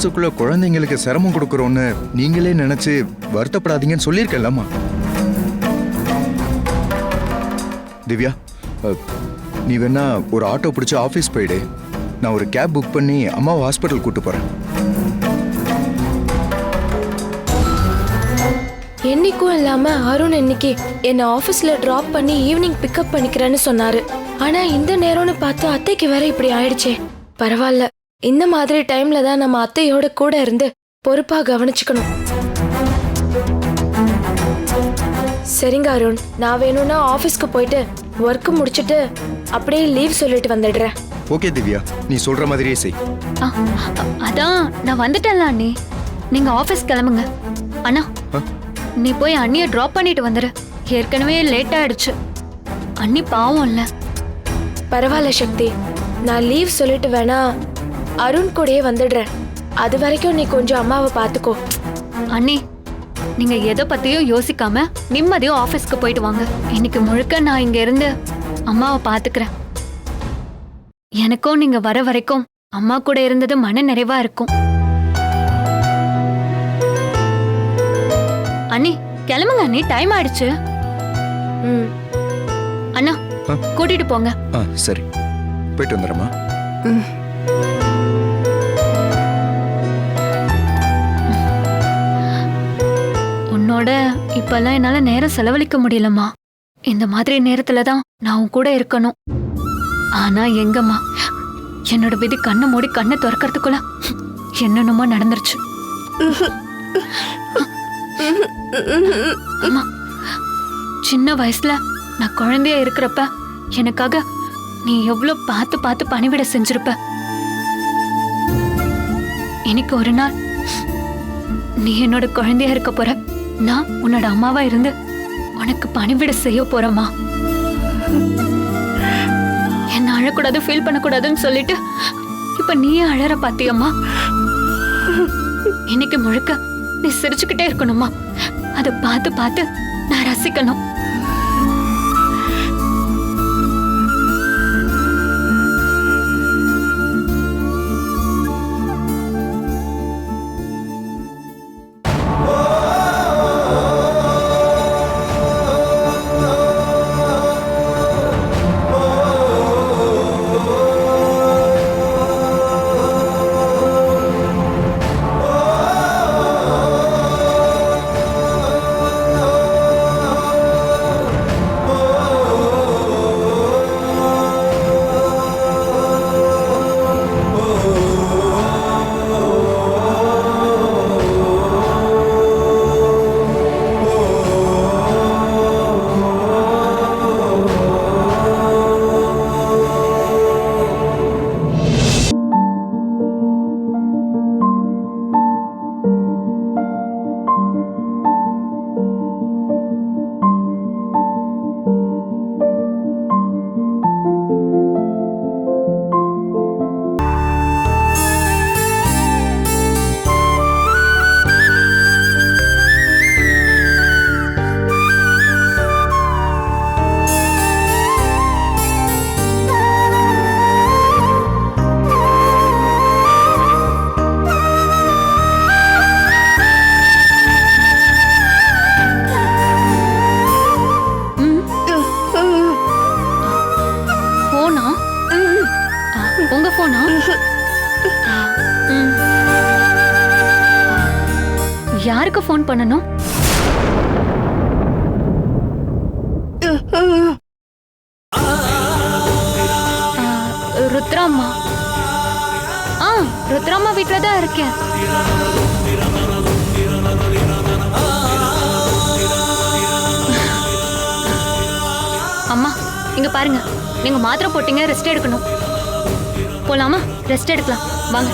மனசுக்குள்ள குழந்தைங்களுக்கு சிரமம் கொடுக்குறோன்னு நீங்களே நினைச்சு வருத்தப்படாதீங்கன்னு சொல்லியிருக்கலாமா? திவ்யா, நீ வேணா ஒரு ஆட்டோ பிடிச்சி ஆஃபீஸ் போயிடு. நான் ஒரு கேப் புக் பண்ணி அம்மாவை ஹாஸ்பிட்டல் கூட்டு போறேன். என்னைக்கும் இல்லாம அருண் இன்னைக்கு என்ன ஆபீஸ்ல டிராப் பண்ணி ஈவினிங் பிக்கப் பண்ணிக்கிறேன்னு சொன்னாரு. ஆனா இந்த நேரம்னு பார்த்து அத்தைக்கு வேற இப்படி ஆயிடுச்சே. பரவாயில்ல, இந்த மாதிரி டைம்ல தான் நம்ம அத்தையோட கூட இருந்து பொறுப்பா கவனிச்சுக்கணும். சரிங்க அருண், நான் வேணும்னா ஆபீஸ்க்கு போயிட்டு ஒர்க் முடிச்சிட்டு அப்படியே லீவ் சொல்லிட்டு வந்துடுறேன். ஓகே திவ்யா, நீ சொல்ற மாதிரியே செய். அதான் நான் வந்துட்டேன்ல அண்ணி, நீங்க ஆபீஸ் கிளம்புங்க. அண்ணா நீ போய் அண்ணிய டிராப் பண்ணிட்டு வந்துரு. ஏற்கனவே லேட் ஆயிடுச்சு. அண்ணி பாவம் இல்ல. பரவாயில்ல சக்தி, நான் லீவ் சொல்லிட்டு வேணா அருண் கூடயே வந்துடுறேன். அது வரைக்கும் நீ கொஞ்சம் அம்மாவை பாத்துக்கோ. அண்ணி நீங்க எதை பத்தியும் யோசிக்காம நிம்மதியும் ஆபீஸ்க்கு போயிட்டு வாங்க. இன்னைக்கு முழுக்க நான் இங்க இருந்து அம்மாவை பாத்துக்கிறேன். எனக்கும் நீங்க வர வரைக்கும் அம்மா கூட இருந்தது மன நிறைவா இருக்கும். அண்ணி கிளம்புங்க அண்ணி, டைம் ஆயிடுச்சு. அண்ணா கூட்டிட்டு போங்க. சரி, போயிட்டு வந்துடுறேம்மா. உன்னோட இப்பெல்லாம் என்னால நேரம் செலவழிக்க முடியலம்மா. இந்த மாதிரி நேரத்துல தான் நான் உன் கூட இருக்கணும். ஆனா எங்கம்மா, என்னோட விதி கண்ணை மூடி கண்ணை திறக்கிறதுக்குள்ள என்னென்னமோ நடந்துருச்சு. அம்மா, சின்ன வயசுல நான் குழந்தையா இருக்கிறப்ப எனக்காக நீ எவ்வளவு பார்த்து பார்த்து பணிவிட செஞ்சிருப்ப. எனக்கு ஒரு நாள் நீ என்னோட குழந்தையா இருக்க போற, நான் உன்னோட அம்மாவா இருந்து உனக்கு பணிவிட செய்ய போறேம்மா. என்ன அழக்கூடாது, ஃபீல் பண்ணக்கூடாதுன்னு சொல்லிட்டு இப்ப நீயே அழற பாத்தியம்மா. இன்னைக்கு முழுக்க நீ சிரிச்சுக்கிட்டே இருக்கணுமா, அதை பார்த்து பார்த்து நான் ரசிக்கணும். யாருக்கு ஃபோன் பண்ணணும்? ருத்ராம்மா. ருத்ராம்மா வீட்டுல தான் இருக்கேன். அம்மா இங்க பாருங்க, நீங்க மாத்திரை போட்டீங்க, ரெஸ்ட் எடுக்கணும். போலாமா? ரெஸ்ட் எடுக்கலாம் வாங்க.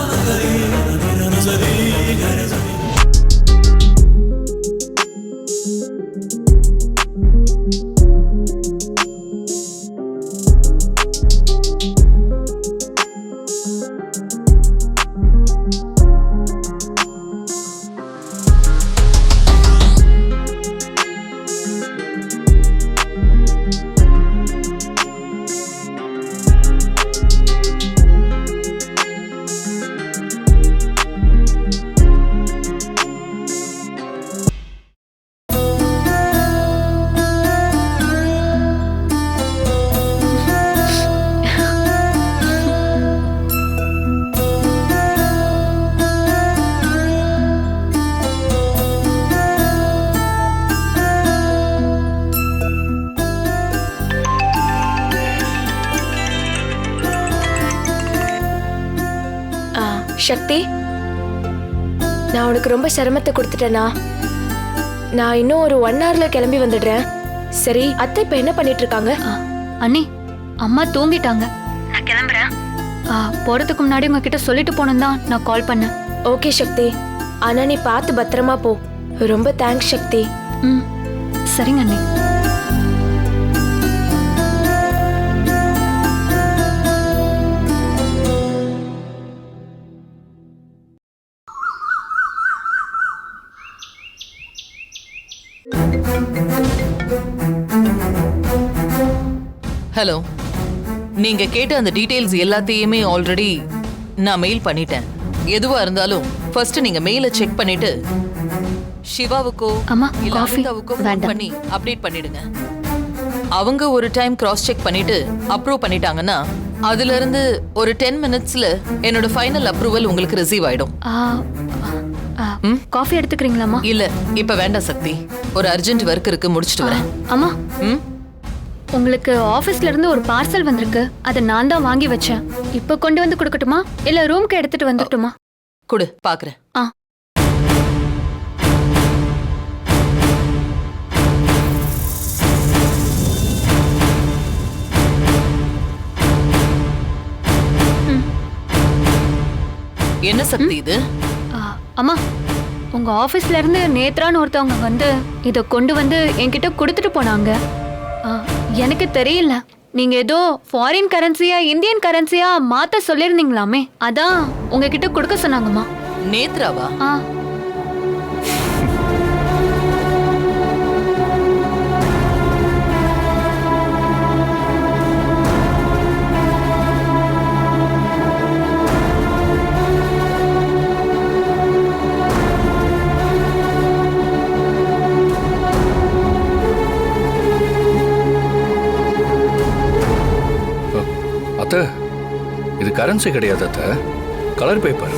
சக்தி, நான் உனக்கு ரொம்ப சிரமத்தை கொடுத்துட்டேனா? நான் இன்னும் ஒரு 1 hourல கிளம்பி வந்துடுறேன். சரி, அத்தை இப்ப என்ன பண்ணிட்டு இருக்காங்க? அண்ணி, அம்மா தூங்கிட்டாங்க. நான் கிளம்புறேன். போறதுக்கு முன்னாடி உங்ககிட்ட சொல்லிட்டு போனோம் தான் நான் கால் பண்ணேன். ஓகே சக்தி, ஆனா நீ பார்த்து பத்திரமா போ. ரொம்ப தேங்க்ஸ் சக்தி. ம், சரிங்க அண்ணி. ஹலோ, நீங்க கேட்ட அந்த டீடைல்ஸ் எல்லாத்தையுமே ஆல்ரெடி நான் மெயில் பண்ணிட்டேன். எதுவா இருந்தாலும் ஃபர்ஸ்ட் நீங்க மெயிலை செக் பண்ணிட்டு சிவாவுக்கோ அம்மா, இல்ல காஃபி அனிதாவுக்கோ ஃபோன் பண்ணி அப்டேட் பண்ணிடுங்க. அவங்க ஒரு டைம் கிராஸ் செக் பண்ணிட்டு அப்ரூவ் பண்ணிட்டாங்கன்னா அதுல இருந்து ஒரு 10 minutesல என்னோட ஃபைனல் அப்ரூவல் உங்களுக்கு ரிசீவ் ஆயிடும். காஃபி எடுத்துக்கிறீங்களாம்மா? இல்ல, இப்ப வேண்டாம் சக்தி. ஒரு அர்ஜென்ட் ஒர்க் இருக்கு, முடிச்சிட்டு வரேன். அம்மா, ம், உங்களுக்கு ஆபீஸ்ல இருந்து ஒரு பார்சல் வந்திருக்கு. அதை நான் தான் வாங்கி வச்சேன். இப்ப கொண்டு வந்து கொடுக்கட்டுமா இல்ல ரூம்க்கு எடுத்துட்டு வந்துட்டுமா? கொடு, பாக்குறேன். என்ன சக்தி இது? அம்மா, உங்க ஆபீஸ்ல இருந்து நேத்ரான்னு ஒருத்தவங்க வந்து இத கொண்டு வந்து என்கிட்ட கொடுத்துட்டு போனாங்க. எனக்கு தெரியல, நீங்க ஏதோ ஃபாரின் கரன்சியா இந்தியன் கரன்சியா மாத்த சொல்லிருந்தீங்களாமே, அதான் உங்ககிட்ட கொடுக்க சொன்னாங்கம்மா. நேத்ராவா? அத்தை, இது கரன்சி கிடையாது அத்தை, கலர் பேப்பர்.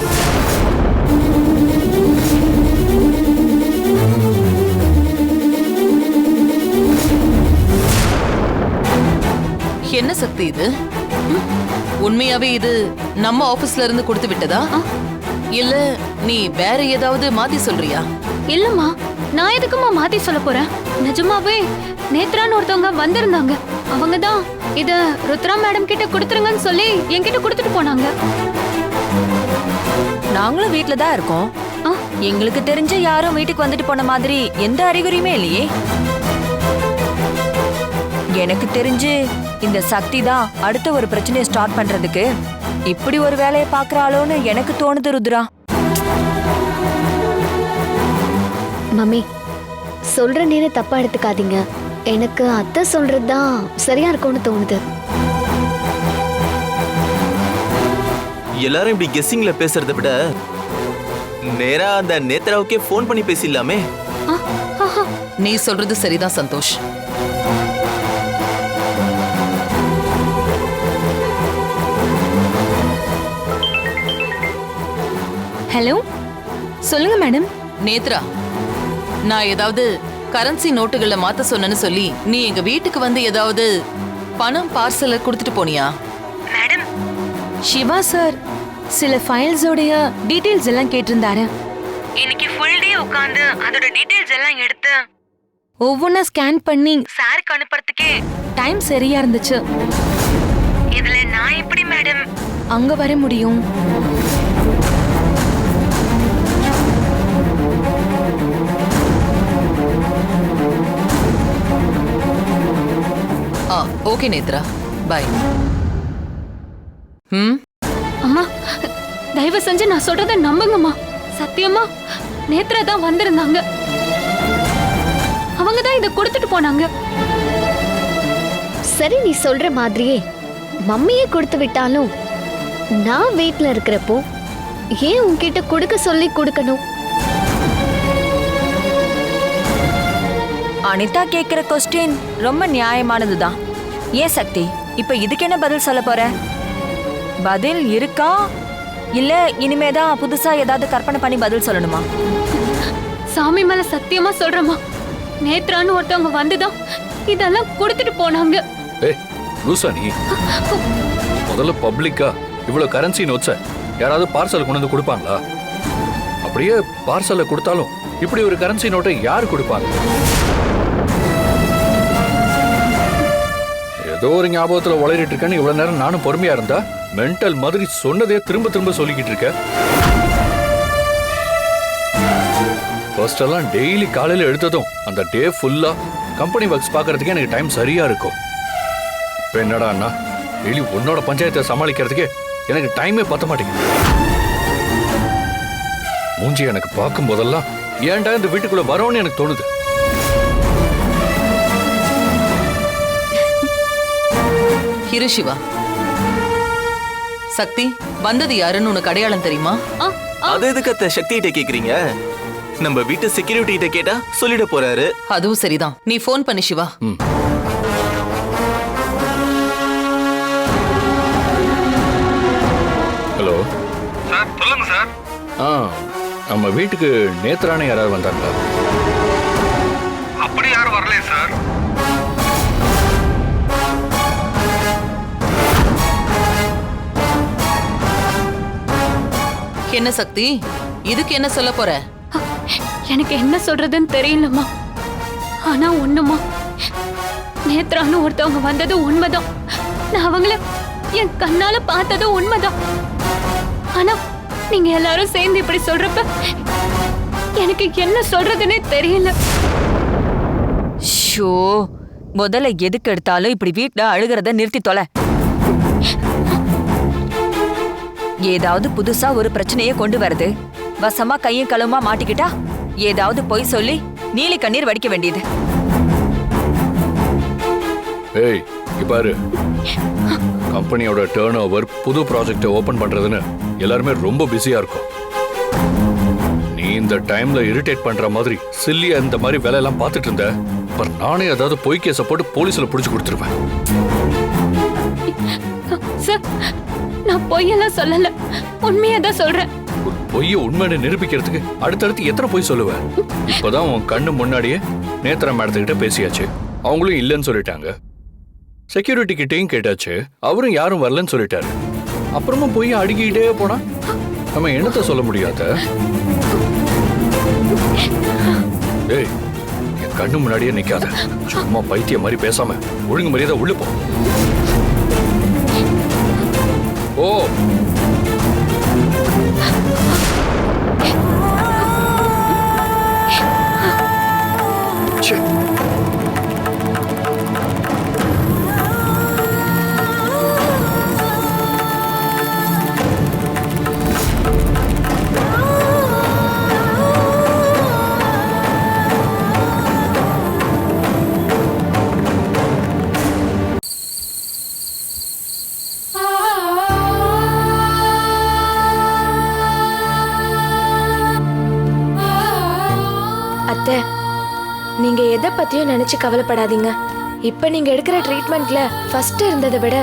என்ன சக்தி இது? உண்மையாவே இது நம்ம ஆபீஸ்ல இருந்து கொடுத்து விட்டதா இல்ல நீ வேற ஏதாவது மாத்தி சொல்றியா? இல்லம்மா, நான் எதுக்குமா மாத்தி சொல்ல போறேன். நிஜமாவே நேத்ரான்னு ஒருத்தவங்க வந்திருந்தாங்க. அவங்க தான் இத ருத்ரா மேடம் கிட்ட கொடுத்துருங்கன்னு சொல்லி என்கிட்ட கொடுத்துட்டு போனாங்க. நாங்களும் வீட்ல தான் இருக்கோம். எங்களுக்கு தெரிஞ்ச யாரும் வீட்டுக்கு வந்துட்டு போன மாதிரி எந்த அறிகுறியுமே இல்லையே. எனக்கு தெரிஞ்சு இந்த சக்தி தான் அடுத்த ஒரு பிரச்சனையை ஸ்டார்ட் பண்றதுக்கு இப்படி ஒரு வேலையை பாக்குறாளோன்னு எனக்கு தோணுது ருத்ரா. மம்மி, சொல்ற நேரம் தப்பா எடுத்துக்காதீங்க. எனக்கு அத்தை சொல்றதுதான் சரியா இருக்கும்னு தோணுது. எல்லாரும் இப்படி கெஸ்ஸிங்ல பேசுறதை விட நேரா அந்த நேத்ராவுக்கே ஃபோன் பண்ணி பேசிடலாமே. நீ சொல்றது சரிதான் சந்தோஷ். ஹலோ, சொல்லுங்க மேடம். நேத்ரா, நான் ஏதாவது கரன்சி நோட்டுகளை மாத்த சொன்னேன்னு சொல்லி நீ எங்க வீட்டுக்கு வந்து ஏதாவது பணம் பார்சல கொடுத்துட்டு போனியா? மேடம், சிவா சார் சில ஃபைல்ஸோடைய டீடைல்ஸ் எல்லாம் கேட்டிருந்தாரு. இன்னைக்கு ஃபுல் டே உட்கார்ந்து அதோட டீடைல்ஸ் எல்லாம் எடுத்து ஒவ்வொன்னா ஸ்கேன் பண்ணி சாருக்கு அனுப்புறதுக்கே டைம் சரியா இருந்துச்சு. இதுல நான் எப்படி மேடம் அங்க வர முடியும்? Okay Netra, bye. அம்மா, தயவு செஞ்சு நான் சொல்றத நம்புங்கம்மா. சத்தியமா நேத்ரா தான் வந்திருந்தாங்க. அவங்க தான் இத கொடுத்துட்டு போனாங்க. சரி, நீ சொல்ற மாதிரியே மம்மியே கொடுத்து விட்டாலும் நான் வீட்ல இருக்கிறப்போ ஏன் உன்கிட்ட கொடுக்க சொல்லி கொடுக்கணும்? அனிதா கேக்குற கொஸ்டின் ரொம்ப நியாயமானதுதான். ஏன் சக்தி, இப்ப இதுக்கு என்ன பதில் சொல்ல போற? பதில் இருக்கா இல்ல இனிமேதான் புதுசா ஏதாவது கற்பனை பண்ணி பதில் சொல்லணுமா? சாமி மேல சத்தியமா சொல்றேம்மா, நேத்ரான்னு ஒருத்தவங்க வந்துதான் இதெல்லாம் கொடுத்துட்டு போனாங்க. ஏய் லூசா நீ, முதல்ல பப்ளிக்கா இவ்வளவு கரன்சி நோட்ஸ யாராவது பார்சல் கொண்டு வந்து கொடுப்பாங்களா? அப்படியே பார்சல்ல கொடுத்தாலும் இப்படி ஒரு கரன்சி நோட்டை யார் கொடுப்பாங்க? ஏதோ ஒரு ஞாபகத்துல உளறிட்டு இருக்கேன்னு இவ்வளவு நேரம் நானும் பொறுமையா இருந்தா மென்டல் மாதிரி சொன்னதே திரும்ப திரும்ப சொல்லிக்கிட்டு இருக்க. ஃபர்ஸ்ட் எல்லாம் டெய்லி காலையில எடுத்ததும் அந்த டே ஃபுல்லா கம்பெனி ஒர்க்ஸ் பார்க்கறதுக்கே எனக்கு டைம் சரியா இருக்கும். இப்போ என்னடா அண்ணா, டெய்லி உன்னோட பஞ்சாயத்தை சமாளிக்கிறதுக்கே எனக்கு டைமே பத்த மாட்டேங்குது. மூஞ்சி எனக்கு பார்க்கும் போதெல்லாம் ஏன்டா இந்த வீட்டுக்குள்ள வரோன்னு எனக்கு தோணுது. இரு சிவா. சக்தி, வந்தது யாருன்னு உனக்கு அடையாளம் தெரியுமா? அது எதுக்கு அத்தை சக்தி கிட்ட கேக்குறீங்க? நம்ம வீட்டு செக்யூரிட்டி கிட்ட கேட்டா சொல்லிட போறாரு. அதுவும் சரிதான். நீ ஃபோன் பண்ணி சிவா. ஹலோ சார், சொல்லுங்க சார். நம்ம வீட்டுக்கு நேத்ரானே யாராவது வந்தாங்களா? அப்படி யாரும் வரலையே சார். என்ன சக்தி, இதுக்கு என்ன சொல்ல போற? எனக்கு என்ன சொல்றதுன்னு தெரியலம்மா. ஆனா ஒண்ணுமா, நேத்ரான்னு ஒருத்தவங்க வந்தது உண்மைதான். நான் அவங்கள என் கண்ணால பார்த்தது உண்மைதான். ஆனா நீங்க எல்லாரும் சேர்ந்து இப்படி சொல்றப்ப எனக்கு என்ன சொல்றதுன்னே தெரியல. ஷோ, முதல்ல எதுக்கு எடுத்தாலும் இப்படி வீட்ல அழுகிறத நிறுத்தி தொலை. ஏதாவது புதுசா ஒரு பிரச்சனையை கொண்டு வருது, வசமா கையும் களவுமா மாட்டிக்கிட்டா ஏதாவது பொய் சொல்லி நீலி கண்ணீர் வடிக்க வேண்டியது. ஏய், பாரு, கம்பெனியோட டர்ன் ஓவர் புது ப்ராஜெக்டை ஓபன் பண்றதுன்னு எல்லாருமே ரொம்ப பிஸியா இருக்கும். நீ இந்த டைம்ல இரிட்டேட் பண்ற மாதிரி சில்லியா இந்த மாதிரி வேலையெல்லாம் பார்த்துட்டு இருந்த, அப்புறம் நானே ஏதாவது பொய் கேஸை போட்டு போலீஸ்ல புடிச்சு கொடுத்துருவேன். சார், நான் பொய்யெல்லாம் சொல்லல, உண்மையாதான் சொல்றேன். ஒரு பொய்யை உண்மையை நிரூபிக்கிறதுக்கு அடுத்தடுத்து எத்தனை பொய் சொல்லுவேன்? இப்பதான் உன் கண்ணு முன்னாடியே நேத்ரா மேடத்துக்கிட்ட பேசியாச்சு, அவங்களும் இல்லைன்னு சொல்லிட்டாங்க. செக்யூரிட்டி கிட்டையும் கேட்டாச்சு, அவரும் யாரும் வரலன்னு சொல்லிட்டாரு. அப்புறமா பொய்யை அடுக்கிட்டே போனா நம்ம என்னத்த சொல்ல முடியாத? ஏய், என் கண்ணு முன்னாடியே நிக்காத. சும்மா பைத்திய மாதிரி பேசாம ஒழுங்கு மரியாதை உள்ள போ. ஓ, அத்தை, நீங்க எதை பத்தியும் நினைச்சு கவலைப்படாதீங்க. இப்ப நீங்க எடுக்கிற ட்ரீட்மெண்ட்ல ஃபர்ஸ்ட் இருந்ததை விட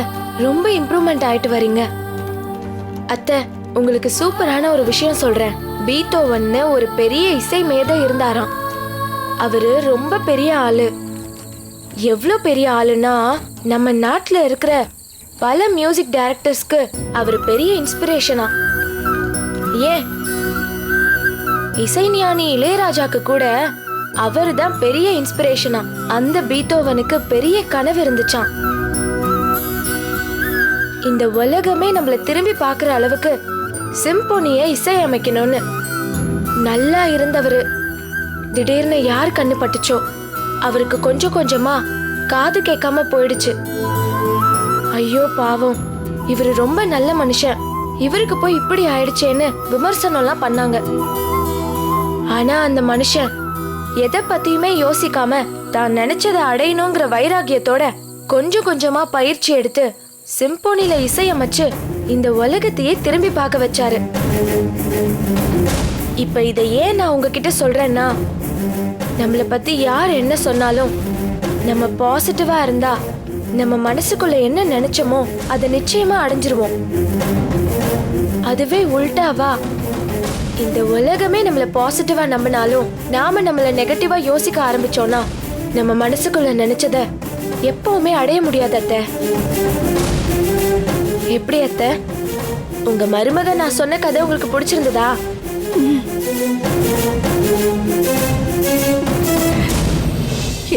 ரொம்ப இம்ப்ரூவ்மெண்ட் ஆயிட்டு வரீங்க. அத்தை, உங்களுக்கு சூப்பரான ஒரு விஷயம் சொல்றேன். பீத்தோவன்னு ஒரு பெரிய இசை மேதை இருந்தாராம். அவரு ரொம்ப பெரிய ஆளு. எவ்வளோ பெரிய ஆளுன்னா, நம்ம நாட்டுல இருக்கிற பல மியூசிக் டைரக்டர்ஸ்க்கு அவர் பெரிய இன்ஸ்பிரேஷனா. ஏன், இசைஞானி இளையராஜாக்கு கூட அவர் தான் பெரிய இன்ஸ்பிரேஷனா. அந்த பீத்தோவனுக்கு பெரிய கனவு இருந்துச்சான். இந்த உலகமே நம்மள திரும்பி பார்க்குற அளவுக்கு சிம்போனிய இசையமைக்கணும்னு. நல்லா இருந்தவரு திடீர்னு யார் கண்ணு பட்டுச்சோ அவருக்கு கொஞ்சம் கொஞ்சமா காது கேட்காம போயிடுச்சு. ஐயோ பாவம், இவரு ரொம்ப நல்ல மனுஷன், இவருக்கு போய் இப்படி ஆயிடுச்சேன்னு விமர்சனம்லாம் பண்ணாங்க. ஆனா அந்த மனுஷன் எதை பத்தியுமே யோசிக்காம தான் நினைச்சதை அடையணுங்கிற வைராகியத்தோட கொஞ்சம் கொஞ்சமா பயிற்சி எடுத்து சிம்போனில இசையமைச்சு இந்த உலகத்தையே திரும்பி பார்க்க வச்சாரு. இப்ப இதை ஏன் நான் உங்ககிட்ட சொல்றேன்னா, நம்மளை பத்தி யார் என்ன சொன்னாலும் நம்ம பாசிட்டிவா இருந்தா நம்ம மனசுக்குள்ள என்ன நினைச்சோமோ அதை நிச்சயமா அடைஞ்சிருவோம். அதுவே உல்டாவா, இந்த உலகமே நம்மள பாசிட்டிவா நம்பினாலும் நாம நம்மள நெகட்டிவா யோசிக்க ஆரம்பிச்சோம்னா நம்ம மனசுக்குள்ள நினைச்சத எப்பவுமே அடைய முடியாது. அத்தை, எப்படி அத்தை? உங்க மருமக நான் சொன்ன கதை உங்களுக்கு பிடிச்சிருந்ததா?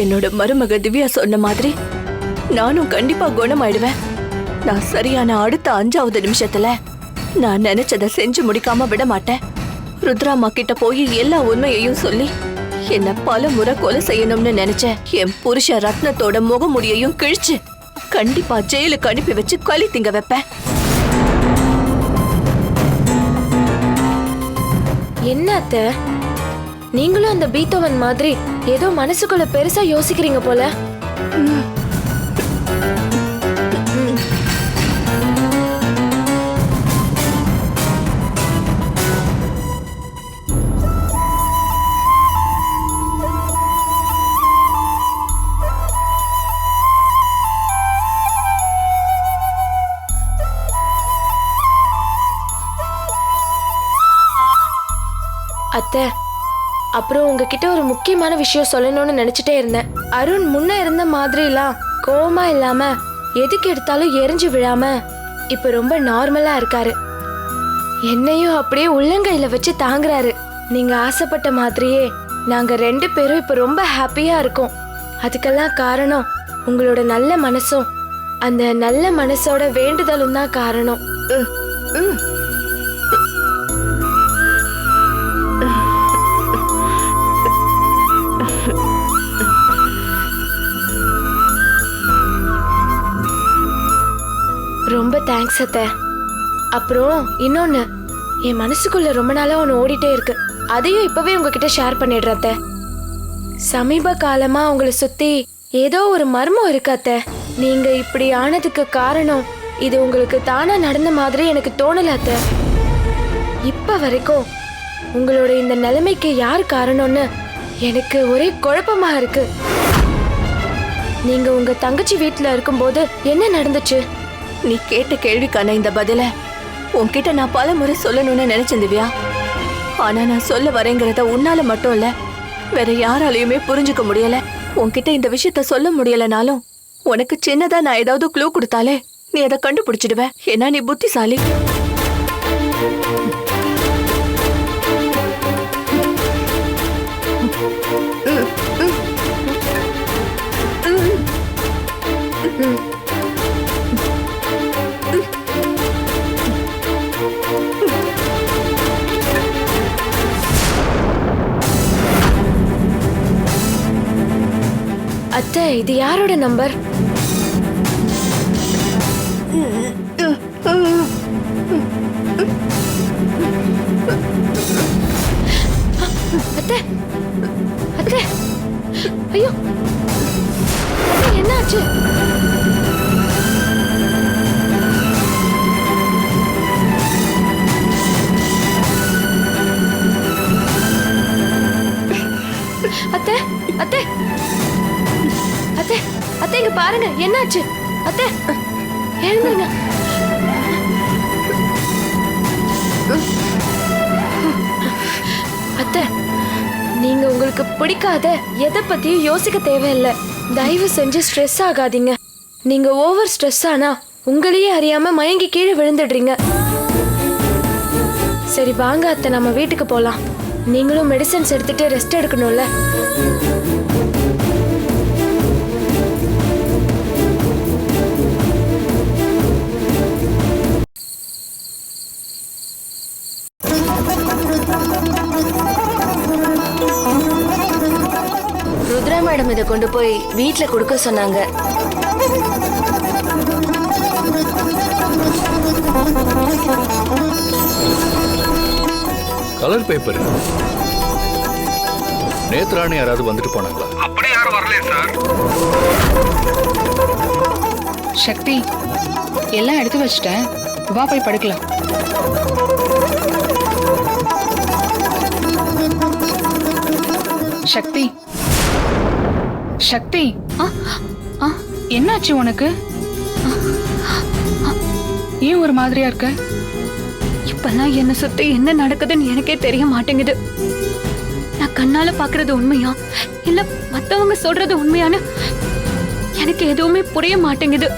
என்னோட மருமக திவ்யா சொன்ன மாதிரி நானும் கண்டிப்பா குணமாயிடுவேன். நான் சரியான அடுத்த 5வது நிமிஷத்துல நான் நினைச்சதை செஞ்சு முடிக்காம விட மாட்டேன். ருத்ராமா கிட்ட போய் எல்லா உண்மையையும் சொல்லி என்ன பல முறை கொலை செய்யணும்னு நினைச்ச என் புருஷன் ரத்னத்தோட முகமுடியையும் கிழிச்சு கண்டிப்பா ஜெயிலுக்கு அனுப்பி வச்சு களி திங்க வைப்பேன். என்ன அத்தை, நீங்களும் அந்த பீத்தோவன் மாதிரி ஏதோ மனசுக்குள்ள பெருசா யோசிக்கிறீங்க போல. அத்தை, அப்புறம் உங்ககிட்ட ஒரு முக்கியமான விஷயம் சொல்லணும்னு நினைச்சிட்டே இருந்தேன். அருண் முன்ன இருந்த மாதிரிலாம் கோவமா இல்லாம எதுக்கு எடுத்தாலும் எரிஞ்சு விழாம இப்ப ரொம்ப நார்மலா இருக்காரு. என்னையும் அப்படியே உள்ளங்கையில வச்சு தாங்குறாரு. நீங்க ஆசைப்பட்ட மாதிரியே நாங்க 2 பேரும் இப்ப ரொம்ப ஹாப்பியா இருக்கோம். அதுக்கெல்லாம் காரணம் உங்களோட நல்ல மனசும் அந்த நல்ல மனசோட வேண்டுதலும் தான் காரணம். ரொம்ப தேங்க்ஸ் அத்தை. அப்புறம் இன்னொன்னு, என் மனசுக்குள்ள ரொம்ப நாளா ஒன்று ஓடிட்டே இருக்கு. அதையும் இப்பவே உங்ககிட்ட ஷேர் பண்ணிடுறேன் அத்தை. சமீப காலமா உங்களை சுத்தி ஏதோ ஒரு மர்மம் இருக்கு அத்தை. நீங்க இப்படி ஆனதுக்கு காரணம் இது உங்களுக்கு தானா நடந்த மாதிரி எனக்கு தோணல அத்தை. இப்ப வரைக்கும் உங்களோட இந்த நிலைமைக்கு யார் காரணம்னு எனக்கு ஒரே குழப்பமா இருக்கு. நீங்க உங்க தங்கச்சி வீட்டுல இருக்கும்போது என்ன நடந்துச்சு? நீ கேட்ட கேள்விக்கான இந்த பதில உன்கிட்ட நான் பல முறை சொல்லணும்னு நினைச்சேன் திவ்யா. ஆனா நான் சொல்ல வரேங்கிறத உன்னால மட்டும் இல்ல வேற யாராலையுமே புரிஞ்சுக்க முடியல. உன்கிட்ட இந்த விஷயத்த சொல்ல முடியலனாலும் உனக்கு சின்னதா நான் ஏதாவது க்ளூ கொடுத்தாலே நீ அதை கண்டுபிடிச்சிடுவ. ஏன்னா நீ புத்திசாலி. அத்தை, இது யாரோட நம்பர்? அத்தை, அத்தை, ஐயோ, என்னாச்சு? அத்தை, அத்தை, அத்தை, அத்தை, இங்க பாருங்க, என்னாச்சு? அத்தை, எழுந்துருங்க. அத்தை, நீங்க உங்களுக்கு பிடிக்காத எதை பத்தியும் யோசிக்க தேவையில்லை. தயவு செஞ்சு ஸ்ட்ரெஸ் ஆகாதீங்க. நீங்க ஓவர் ஸ்ட்ரெஸ் ஆனா உங்களையே அறியாம மயங்கி கீழே விழுந்துடுறீங்க. சரி வாங்க அத்தை, நம்ம வீட்டுக்கு போலாம். நீங்களும் மெடிசன்ஸ் எடுத்துட்டு ரெஸ்ட் எடுக்கணும்ல. ருத்ரா மேடம் இதை கொண்டு போய் வீட்ல கொடுக்க சொன்னாங்க. Colour paper. நேத்ரானே யாராவது வந்துட்டு போனாங்களா? அப்படி யாரும் வரலையே சார். சக்தி, எல்லாம் எடுத்து வச்சிட்டேன், வா போய் படுக்கலாம். சக்தி, சக்தி, என்னாச்சு உனக்கு? ஏன் ஒரு மாதிரியா இருக்க? இப்பெல்லாம் என்ன சுத்தி என்ன நடக்குதுன்னு எனக்கே தெரிய மாட்டேங்குது. நான் கண்ணால பாக்குறது உண்மையா இல்ல மத்தவங்க சொல்றது உண்மையான்னு எனக்கு எதுவுமே புரிய மாட்டேங்குது.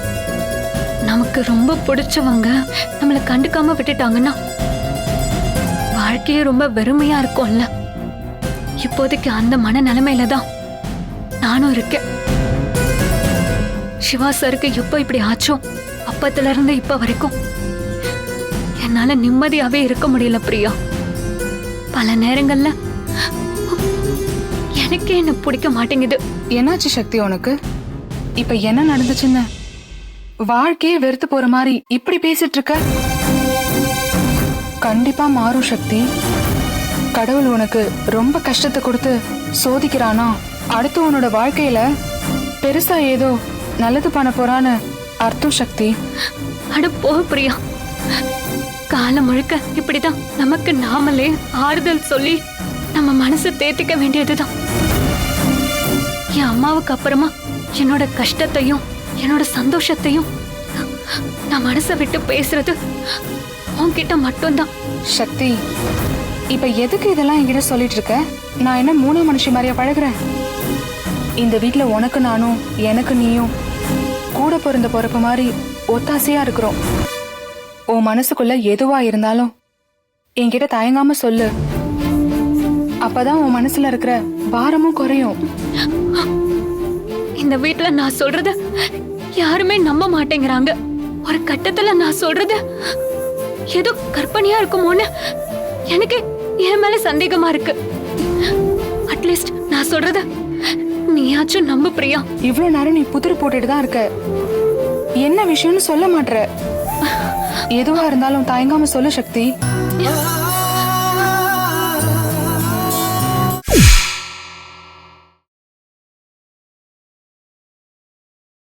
நமக்கு ரொம்ப பிடிச்சவங்க நம்மளை கண்டுக்காம விட்டுட்டாங்கன்னா வாழ்க்கையே ரொம்ப வெறுமையா இருக்கும்ல. இப்போதைக்கு அந்த மன நிலைமையில தான் நானும் இருக்கேன். சிவா சாருக்கு எப்போ இப்படி ஆச்சோ அப்பத்துல இருந்து இப்ப வரைக்கும் என்னால நிம்மதியாவே இருக்க முடியல பிரியா. பல நேரங்கள்ல எனக்கே என்ன பிடிக்க மாட்டேங்குது. என்னாச்சு சக்தி உனக்கு? இப்ப என்ன நடந்துச்சுன்னு வாழ்க்கையே வெறுத்து போற மாதிரி இப்படி பேசிட்டு இருக்க? கண்டிப்பா மாறும் சக்தி. கடவுள் உனக்கு ரொம்ப கஷ்டத்தை கொடுத்து சோதிக்கிறானா அடுத்து உன்னோட வாழ்க்கையில பெருசா ஏதோ நல்லது பண்ண போறான்னு அர்த்தம் சக்தி. அட போ பிரியா. காலம் முழுக்க இப்படிதான் நமக்கு நாமளே ஆறுதல் சொல்லி நம்ம மனசை தேத்திக்க வேண்டியதுதான். என் அம்மாவுக்கு அப்புறமா என்னோட கஷ்டத்தையும் என்னோட சந்தோஷத்தையும் நான் மனசை விட்டு பேசுறது உன்கிட்ட மட்டும்தான். சக்தி, இப்ப எதுக்கு இதெல்லாம் என்கிட்ட சொல்லிட்டு இருக்க? நான் என்ன மூணு மனுஷி மாதிரியா பழகுறேன்? இந்த வீட்டுல உனக்கு நானும் எனக்கு நீயும் கூட பிறந்த பொறுப்பு மாதிரி ஒத்தாசையா இருக்கிறோம். உன் மனசுக்குள்ள எதுவா இருந்தாலும் என்கிட்ட தயங்காம சொல்லு. அப்பதான் உன் மனசுல இருக்கிற பாரமும் குறையும். இந்த வீட்டுல நான் சொல்றது யாருமே நம்ப மாட்டேங்கிறாங்க. ஒரு கட்டத்துல நான் சொல்றது ஏதோ கற்பனையா இருக்குமோன்னு எனக்கு என் மேல சந்தேகமா இருக்கு. அட்லீஸ்ட் நான் சொல்றத நீயாச்சும் நம்ப பிரியா. இவ்வளவு நேரம் நீ புதிர் போட்டுட்டு தான் இருக்க. என்ன விஷயம்னு சொல்ல மாட்ற. எதுவா இருந்தாலும் தயங்காம சொல்லு சக்தி.